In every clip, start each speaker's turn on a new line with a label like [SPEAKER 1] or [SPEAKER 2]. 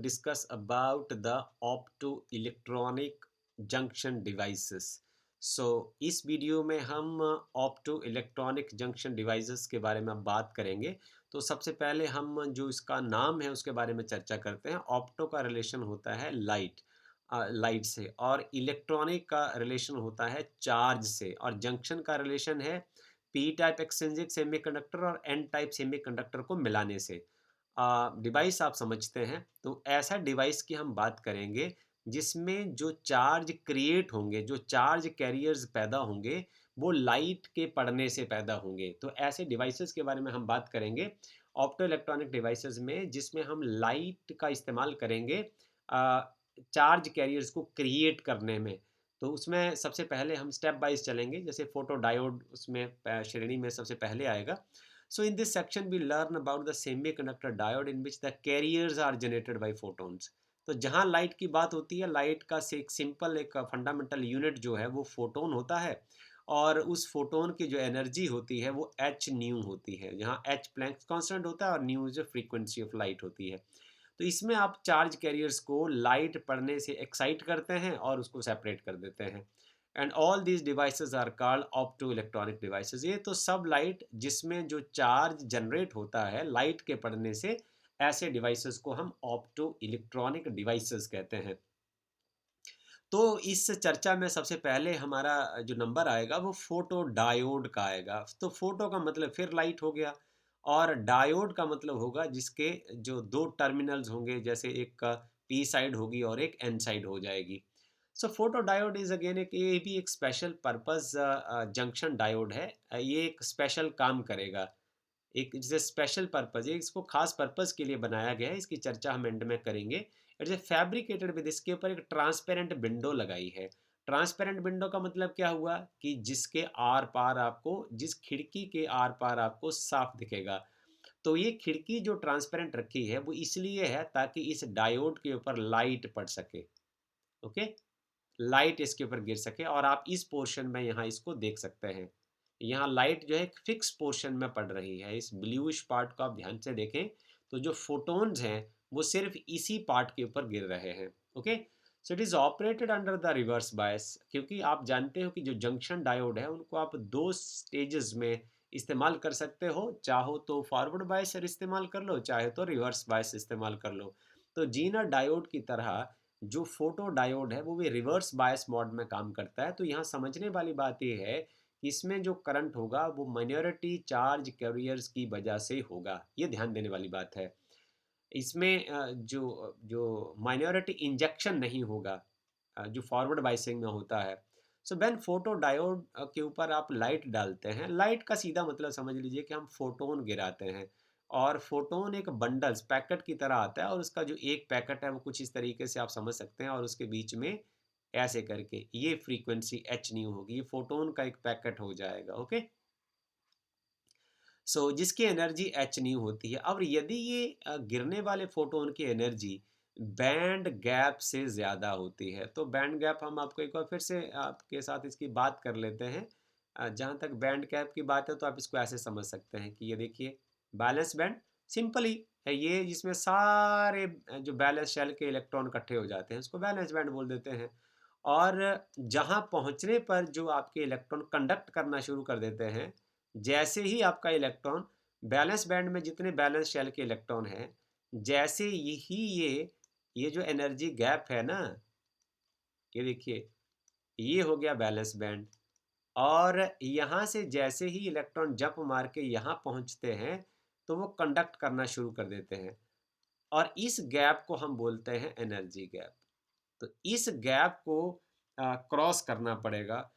[SPEAKER 1] Discuss about the optoelectronic junction devices. इस video में हम ऑप्टो इलेक्ट्रॉनिक जंक्शन डिवाइसेस के बारे में अब बात करेंगे। तो सबसे पहले हम जो इसका नाम है उसके बारे में चर्चा करते हैं। ऑप्टो का रिलेशन होता है लाइट से, और इलेक्ट्रॉनिक का रिलेशन होता है चार्ज से, और जंक्शन का रिलेशन है पी टाइप एक्सचेंजिंग सेमीकंडक्टर और एन टाइप सेमीकंडक्टर को मिलाने से। डिवाइस आप समझते हैं, तो ऐसा डिवाइस की हम बात करेंगे जिसमें जो चार्ज क्रिएट होंगे, जो चार्ज कैरियर्स पैदा होंगे, वो लाइट के पड़ने से पैदा होंगे। तो ऐसे डिवाइसेस के बारे में हम बात करेंगे ऑप्टो इलेक्ट्रॉनिक डिवाइसेस में, जिसमें हम लाइट का इस्तेमाल करेंगे चार्ज कैरियर्स को क्रिएट करने में। तो उसमें सबसे पहले हम स्टेप वाइज चलेंगे, जैसे फोटो डायोड उसमें श्रेणी में सबसे पहले आएगा। So in this section we learn about the semiconductor diode in which the carriers are generated by photons. तो जहाँ लाइट की बात होती है, लाइट का से एक सिंपल एक फंडामेंटल यूनिट जो है वो फोटोन होता है, और उस फोटोन की जो एनर्जी होती है वो एच न्यू होती है, जहाँ एच प्लैंक्स कांस्टेंट होता है और न्यू जो फ्रीक्वेंसी ऑफ लाइट होती है। तो इसमें आप चार्ज कैरियर्स को लाइट पड़ने से एक्साइट करते हैं और उसको सेपरेट कर देते हैं। And all these devices are called opto electronic devices. ये तो सब लाइट जिसमें जो चार्ज जनरेट होता है लाइट के पड़ने से, ऐसे डिवाइसेस को हम ऑप्टो इलेक्ट्रॉनिक डिवाइसेस कहते हैं। तो इस चर्चा में सबसे पहले हमारा जो नंबर आएगा वो फोटो डायोड का आएगा। तो फोटो का मतलब फिर लाइट हो गया, और डायोड का मतलब होगा जिसके जो दो टर्मिनल्स होंगे, जैसे एक का पी साइड होगी और एक एन साइड हो जाएगी। So photo diode is again एक, ये भी एक स्पेशल पर्पस जंक्शन डायोड है। ये एक स्पेशल काम करेगा, एक जैसे स्पेशल पर्पस है, इसको खास पर्पस के लिए बनाया गया है। इसकी चर्चा हम एंड में करेंगे। इट्स ए फैब्रिकेटेड विद, इसके ऊपर एक ट्रांसपेरेंट विंडो लगाई है। ट्रांसपेरेंट विंडो का मतलब क्या हुआ कि जिसके आर पार आपको, जिस खिड़की के आर पार आपको साफ दिखेगा। तो ये खिड़की जो ट्रांसपेरेंट रखी है वो इसलिए है ताकि इस डायोड के ऊपर लाइट पड़ सके। ओके, लाइट इसके ऊपर गिर सके, और आप इस पोर्शन में यहाँ इसको देख सकते हैं। यहाँ लाइट जो है एक फिक्स पोर्शन में पड़ रही है। इस ब्लूइश पार्ट को आप ध्यान से देखें तो जो फोटोन्स हैं वो सिर्फ इसी पार्ट के ऊपर गिर रहे हैं। Okay, so it is operated under the reverse bias, क्योंकि आप जानते हो कि जो जंक्शन डायोड है उनको आप दो स्टेजेस में इस्तेमाल कर सकते हो। चाहो तो फॉरवर्ड बायस इस्तेमाल कर लो, चाहे तो रिवर्स बायस इस्तेमाल कर लो। तो जीना डायोड की तरह जो फोटो डायोड है वो भी रिवर्स बायस मोड में काम करता है। तो यहाँ समझने वाली बात ये है कि इसमें जो करंट होगा वो माइनॉरिटी चार्ज कैरियर्स की वजह से होगा। ये ध्यान देने वाली बात है। इसमें जो जो माइनॉरिटी इंजेक्शन नहीं होगा, जो फॉरवर्ड बायसिंग में होता है। सो व्हेन फोटो डायोड के ऊपर आप लाइट डालते हैं, लाइट का सीधा मतलब समझ लीजिए कि हम फोटोन गिराते हैं, और फोटोन एक बंडल्स पैकेट की तरह आता है, और उसका जो एक पैकेट है वो कुछ इस तरीके से आप समझ सकते हैं, और उसके बीच में ऐसे करके ये फ्रीक्वेंसी एच न्यू होगी, ये फोटोन का एक पैकेट हो जाएगा। ओके, जिसकी एनर्जी एच न्यू होती है। अब यदि ये गिरने वाले फोटोन की एनर्जी बैंड गैप से ज़्यादा होती है, तो बैंड गैप हम आपको एक बार फिर से आपके साथ इसकी बात कर लेते हैं। जहाँ तक बैंड गैप की बात है तो आप इसको ऐसे समझ सकते हैं कि ये देखिए, बैलेंस बैंड सिंपली है ये, जिसमें सारे जो बैलेंस शेल के इलेक्ट्रॉन इकट्ठे हो जाते हैं, उसको बैलेंस बैंड बोल देते हैं। और जहाँ पहुँचने पर जो आपके इलेक्ट्रॉन कंडक्ट करना शुरू कर देते हैं, जैसे ही आपका इलेक्ट्रॉन बैलेंस बैंड में जितने बैलेंस शेल के इलेक्ट्रॉन हैं, जैसे यही ये जो एनर्जी गैप है ना, ये देखिए, ये हो गया बैलेंस बैंड। और यहाँ से जैसे ही इलेक्ट्रॉन जंप मार के यहाँ पहुँचते हैं, तो वो कंडक्ट करना शुरू कर देते हैं, और इस गैप को हम बोलते हैं एनर्जी गैप। तो इस गैप को क्रॉस करना पड़ेगा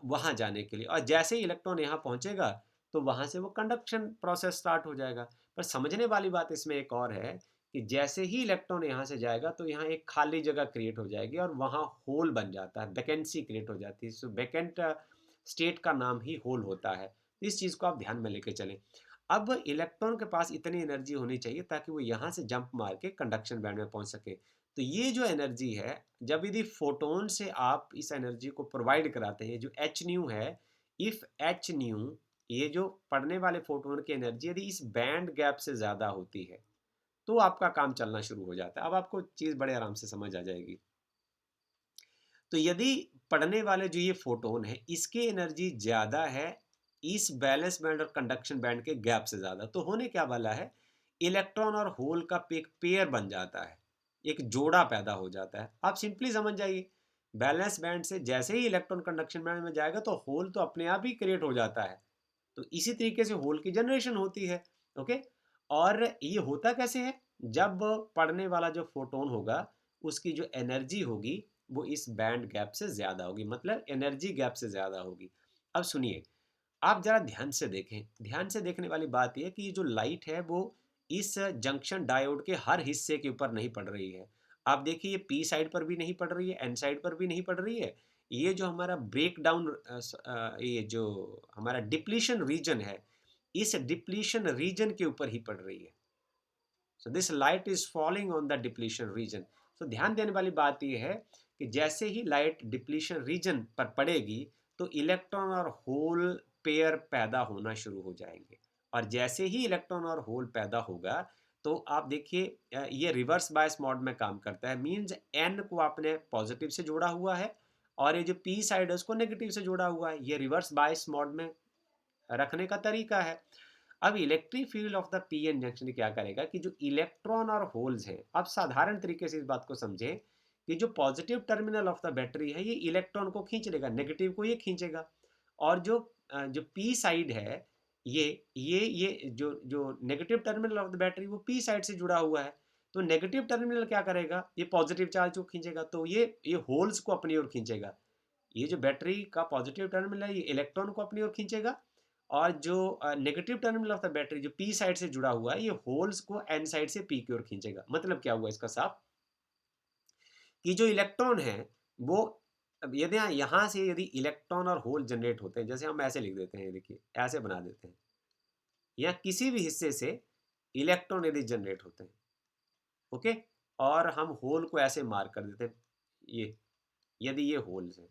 [SPEAKER 1] वहाँ जाने के लिए, और जैसे ही इलेक्ट्रॉन यहाँ पहुँचेगा तो वहाँ से वो कंडक्शन प्रोसेस स्टार्ट हो जाएगा। पर समझने वाली बात इसमें एक और है कि जैसे ही इलेक्ट्रॉन यहाँ से जाएगा तो यहाँ एक खाली जगह क्रिएट हो जाएगी, और वहाँ होल बन जाता है, वैकेंसी क्रिएट हो जाती है। सो वैकेंट स्टेट का नाम ही होल होता है। तो इस चीज़ को आप ध्यान में लेके चलें। अब इलेक्ट्रॉन के पास इतनी एनर्जी होनी चाहिए ताकि वो यहाँ से जंप मार के कंडक्शन बैंड में पहुँच सके। तो ये जो एनर्जी है, जब यदि फोटोन से आप इस एनर्जी को प्रोवाइड कराते हैं, जो एच न्यू है, इफ़ एच न्यू, ये जो पढ़ने वाले फोटोन की एनर्जी यदि इस बैंड गैप से ज़्यादा होती है, तो आपका काम चलना शुरू हो जाता है। अब आपको चीज़ बड़े आराम से समझ आ जाएगी। तो यदि पढ़ने वाले जो ये फोटोन है इसकी एनर्जी ज़्यादा है इस बैलेंस बैंड और कंडक्शन बैंड के गैप से ज़्यादा, तो होने क्या वाला है, इलेक्ट्रॉन और होल का एक पेयर बन जाता है, एक जोड़ा पैदा हो जाता है। आप सिंपली समझ जाइए, बैलेंस बैंड से जैसे ही इलेक्ट्रॉन कंडक्शन बैंड में जाएगा तो होल तो अपने आप ही क्रिएट हो जाता है। तो इसी तरीके से होल की जनरेशन होती है। ओके, और ये होता कैसे है, जब पढ़ने वाला जो फोटोन होगा उसकी जो एनर्जी होगी वो इस बैंड गैप से ज़्यादा होगी, मतलब एनर्जी गैप से ज़्यादा होगी। अब सुनिए, आप ज़रा ध्यान से देखें, ध्यान से देखने वाली बात यह कि ये जो लाइट है वो इस जंक्शन डायोड के हर हिस्से के ऊपर नहीं पड़ रही है। आप देखिए, ये पी साइड पर भी नहीं पड़ रही है, एन साइड पर भी नहीं पड़ रही है। ये जो हमारा ब्रेक डाउन, ये जो हमारा डिप्लीशन रीजन है, इस डिप्लीशन रीजन के ऊपर ही पड़ रही है। So this light is falling on the depletion region. So ध्यान देने वाली बात यह है कि जैसे ही लाइट डिप्लीशन रीजन पर पड़ेगी तो इलेक्ट्रॉन और होल पेयर पैदा होना शुरू हो जाएंगे, और जैसे ही इलेक्ट्रॉन और होल पैदा होगा तो आप देखिए, ये रिवर्स बायस मोड में काम करता है। मींस एन को आपने पॉजिटिव से जोड़ा हुआ है और ये जो पी साइड है उसको नेगेटिव से जोड़ा हुआ है। ये रिवर्स बायस मोड में रखने का तरीका है। अब electric field of the P N junction क्या करेगा कि जो इलेक्ट्रॉन और होल्स हैं, अब साधारण तरीके से इस बात को समझें कि जो positive terminal of the battery है ये इलेक्ट्रॉन को खींच लेगा, नेगेटिव को ये खींचेगा, और जो पी साइड है, ये जो जो negative terminal of the battery वो पी साइड से जुड़ा हुआ है, तो नेगेटिव टर्मिनल क्या करेगा, ये पॉजिटिव चार्ज को खींचेगा, तो ये होल्स को अपनी ओर खींचेगा। ये जो बैटरी का पॉजिटिव टर्मिनल है ये इलेक्ट्रॉन को अपनी ओर खींचेगा, और जो negative terminal of the battery जो पी साइड से जुड़ा हुआ है ये होल्स को एन साइड से पी की ओर खींचेगा। मतलब क्या हुआ इसका साफ, कि जो इलेक्ट्रॉन है वो, अब यदि यहाँ से यदि इलेक्ट्रॉन और होल जनरेट होते हैं, जैसे हम ऐसे लिख देते हैं, देखिए ऐसे बना देते हैं, या किसी भी हिस्से से इलेक्ट्रॉन यदि जनरेट होते हैं, ओके, और हम होल को ऐसे मार्क कर देते हैं, ये यदि ये होल्स हैं,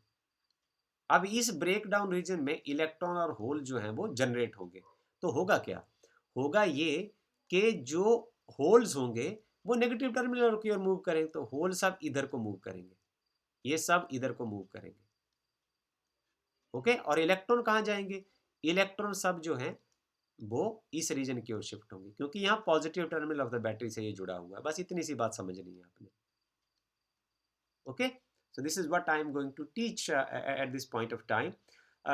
[SPEAKER 1] अब इस ब्रेक डाउन रीजन में इलेक्ट्रॉन और होल जो हैं वो जनरेट होंगे, तो होगा क्या, होगा ये कि जो होल्स होंगे वो नेगेटिव टर्मिनल की ओर मूव करेंगे, तो होल सब इधर को मूव करेंगे, ये सब इधर को मूव करेंगे। ओके, और इलेक्ट्रॉन कहाँ जाएंगे, इलेक्ट्रॉन सब जो हैं वो इस रीजन की ओर शिफ्ट होंगे, क्योंकि यहाँ positive terminal of the battery से ये जुड़ा हुआ है। बस इतनी सी बात समझनी है आपने। Okay, so this is what I am going to teach at this point of time.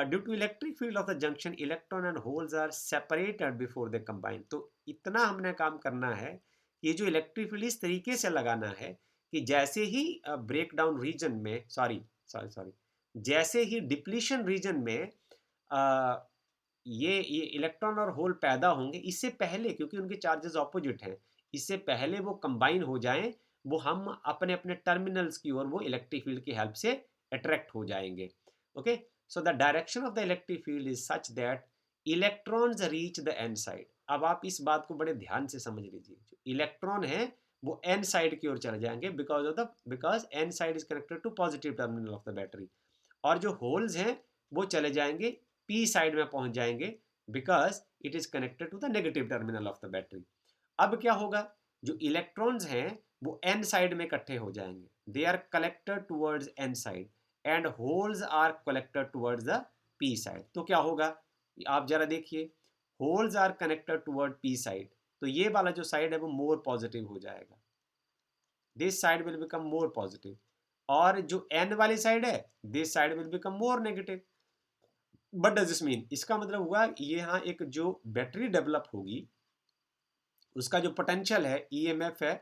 [SPEAKER 1] Due to electric field of the junction, electron and holes are separated before they combine. तो इतना हमने काम करना है, ये जो इलेक्ट्रिक फील्ड इस तरीके से लगाना है कि जैसे ही ब्रेक डाउन रीजन में, सॉरी, जैसे ही डिप्लीशन रीजन में uh, ये इलेक्ट्रॉन और होल पैदा होंगे, इससे पहले, क्योंकि उनके चार्जेस ऑपोजिट हैं, इससे पहले वो कंबाइन हो जाएं, वो हम अपने अपने टर्मिनल्स की ओर वो इलेक्ट्रिक फील्ड की हेल्प से अट्रैक्ट हो जाएंगे। Okay, so the direction of the electric field is such that electrons reach the N side. अब आप इस बात को बड़े ध्यान से समझ लीजिए, जो इलेक्ट्रॉन है वो एन साइड की ओर चले जाएंगे, because N side is connected to positive terminal of the battery, और जो होल्स हैं वो चले जाएंगे पी साइड में पहुंच जाएंगे, because it is connected to the negative terminal of the battery. अब क्या होगा, जो इलेक्ट्रॉन्स हैं वो एन साइड में इकट्ठे हो जाएंगे, they are collected towards N side, and holes are collected towards the P side. तो क्या होगा, आप जरा देखिए, holes are connected toward P side, तो ये वाला जो साइड है वो मोर पॉजिटिव हो जाएगा, this side will become more positive, और जो एन वाली साइड है this side will become more negative. But does this mean, इसका मतलब हुआ ये यहाँ एक जो बैटरी डेवलप होगी उसका जो पोटेंशियल है ईएमएफ है,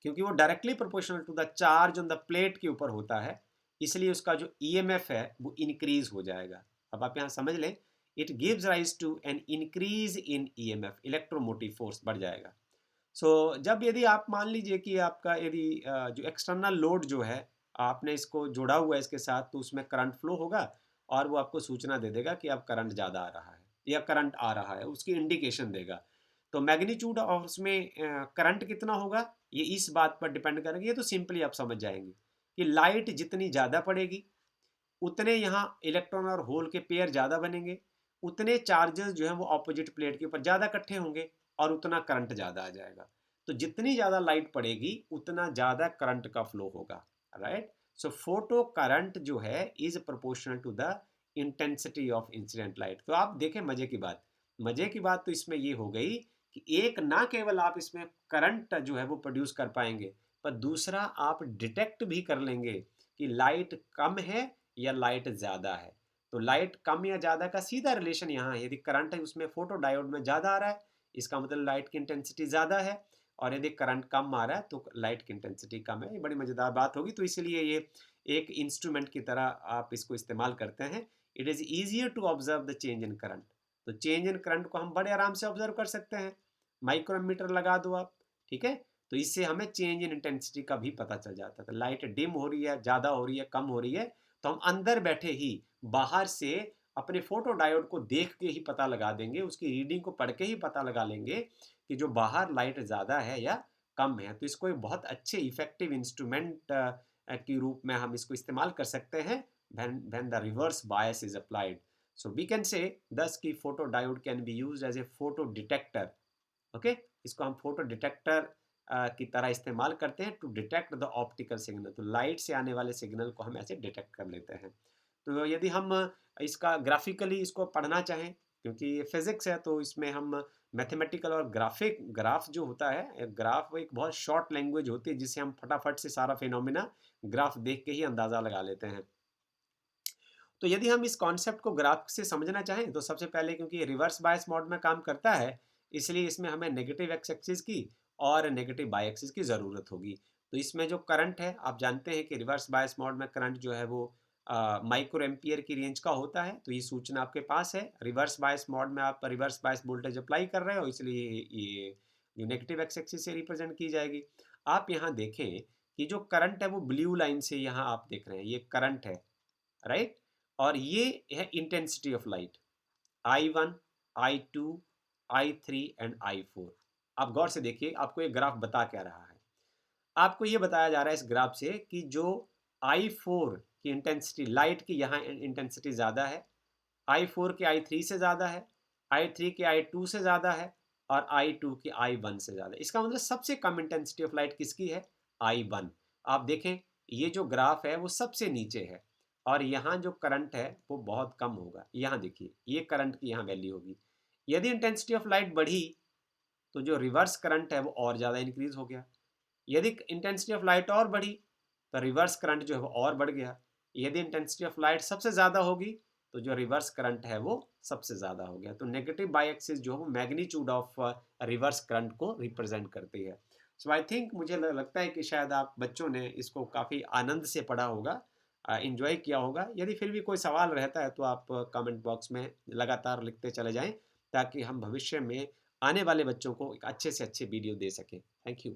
[SPEAKER 1] क्योंकि वो directly proportional to the charge on the plate के ऊपर होता है, इसलिए उसका जो ईएमएफ है वो इंक्रीज हो जाएगा। अब आप यहाँ समझ लें, it gives rise to an increase in EMF, electromotive force बढ़ जाएगा। सो जब यदि आप मान लीजिए कि आपका यदि जो एक्सटर्नल लोड जो है आपने इसको जोड़ा हुआ है इसके साथ, तो उसमें करंट फ्लो होगा और वो आपको सूचना दे देगा कि अब करंट ज़्यादा आ रहा है या करंट आ रहा है, उसकी इंडिकेशन देगा। तो मैग्नीट्यूड ऑफ उसमें करंट कितना होगा ये इस बात पर डिपेंड करेगा। ये तो सिंपली आप समझ जाएंगे कि लाइट जितनी ज़्यादा पड़ेगी उतने यहाँ इलेक्ट्रॉन और होल के पेयर ज़्यादा बनेंगे, उतने चार्जेस जो हैं वो ऑपोजिट प्लेट के ऊपर ज़्यादा इकट्ठे होंगे और उतना करंट ज़्यादा आ जाएगा। तो जितनी ज़्यादा लाइट पड़ेगी उतना ज़्यादा करंट का फ्लो होगा, राइट। सो फोटो करंट जो है is proportional to the intensity of incident light. तो आप देखें मजे की बात तो इसमें ये हो गई कि एक ना केवल आप इसमें करंट जो है वो प्रोड्यूस कर पाएंगे, पर दूसरा आप डिटेक्ट भी कर लेंगे कि लाइट कम है या लाइट ज़्यादा है। तो लाइट कम या ज़्यादा का सीधा रिलेशन यहाँ है। यदि करंट है उसमें फोटो डायोड में ज़्यादा आ रहा है, इसका मतलब लाइट की इंटेंसिटी ज़्यादा है, और यदि करंट कम आ रहा है तो लाइट की इंटेंसिटी कम है। ये बड़ी मज़ेदार बात होगी। तो इसलिए ये एक इंस्ट्रूमेंट की तरह आप इसको इस्तेमाल करते हैं। It is easier to observe the change in current. तो चेंज इन करंट को हम बड़े आराम से ऑब्जर्व कर सकते हैं। माइक्रोमीटर लगा दो आप, ठीक है, तो इससे हमें चेंज इन इंटेंसिटी का भी पता चल जाता है। तो लाइट डिम हो रही है, ज़्यादा हो रही है, कम हो रही है, तो हम अंदर बैठे ही बाहर से अपने फोटो डायोड को देख के ही पता लगा देंगे, उसकी रीडिंग को पढ़ के ही पता लगा लेंगे कि जो बाहर लाइट ज़्यादा है या कम है। तो इसको एक बहुत अच्छे इफेक्टिव इंस्ट्रूमेंट के रूप में हम इसको इस्तेमाल कर सकते हैं when the reverse bias is applied. So we can say thus कि photo diode can be used as a photo detector. Okay, इसको हम फोटो डिटेक्टर की तरह इस्तेमाल करते हैं to detect the optical signal. तो लाइट से आने वाले सिग्नल को हम ऐसे डिटेक्ट कर लेते हैं। तो यदि हम इसका ग्राफिकली इसको पढ़ना चाहें, क्योंकि ये फिजिक्स है तो इसमें हम मैथमेटिकल और ग्राफ जो होता है, ग्राफ एक बहुत शॉर्ट लैंग्वेज होती है जिससे हम फटाफट से सारा फिनोमिना ग्राफ देख के ही अंदाज़ा लगा लेते हैं। तो यदि हम इस कॉन्सेप्ट को ग्राफ से समझना चाहें तो सबसे पहले, क्योंकि ये रिवर्स बायस मोड में काम करता है, इसलिए इसमें हमें नेगेटिव एक्स एक्सिस की और नेगेटिव बाई एक्सिस की ज़रूरत होगी। तो इसमें जो करंट है, आप जानते हैं कि रिवर्स बायस मोड में करंट जो है वो माइक्रो एम्पियर की रेंज का होता है। तो ये सूचना आपके पास है। रिवर्स बायस मोड में आप रिवर्स बायस वोल्टेज अप्लाई कर रहे हो, इसलिए ये जो नेगेटिव एक्स एक्सिस से रिप्रेजेंट की जाएगी। आप यहाँ देखें कि जो करंट है वो ब्लू लाइन से यहाँ आप देख रहे हैं, ये करंट है, राइट। और ये है intensity of light, I1, I2, I3 and I4। आप गौर से देखिए, आपको ये ग्राफ बता क्या रहा है। आपको ये बताया जा रहा है इस ग्राफ से कि जो I4 की इंटेंसिटी, लाइट की यहाँ इंटेंसिटी ज़्यादा है, I4 के I3 से ज़्यादा है, I3 के I2 से ज़्यादा है, और I2 की I1 से ज़्यादा है। इसका मतलब सबसे कम इंटेंसिटी ऑफ लाइट किसकी है? I1। आप देखें ये जो ग्राफ है वो सबसे नीचे है, और यहाँ जो करंट है वो बहुत कम होगा। यहाँ देखिए ये करंट की यहाँ वैल्यू होगी। यदि इंटेंसिटी ऑफ लाइट बढ़ी तो जो रिवर्स करंट है वो और ज़्यादा इंक्रीज हो गया। यदि इंटेंसिटी ऑफ लाइट और बढ़ी तो रिवर्स करंट जो है वो और बढ़ गया। यदि इंटेंसिटी ऑफ लाइट सबसे ज़्यादा होगी तो जो रिवर्स करंट है वो सबसे ज़्यादा हो गया। तो नेगेटिव बाई एक्सिस जो है वो मैग्नीट्यूड ऑफ रिवर्स करंट को रिप्रेजेंट करती है। सो आई थिंक, मुझे लगता है कि शायद आप बच्चों ने इसको काफ़ी आनंद से पढ़ा होगा, इंजॉय किया होगा। यदि फिर भी कोई सवाल रहता है तो आप कमेंट बॉक्स में लगातार लिखते चले जाएं, ताकि हम भविष्य में आने वाले बच्चों को एक अच्छे से अच्छे वीडियो दे सकें। Thank you.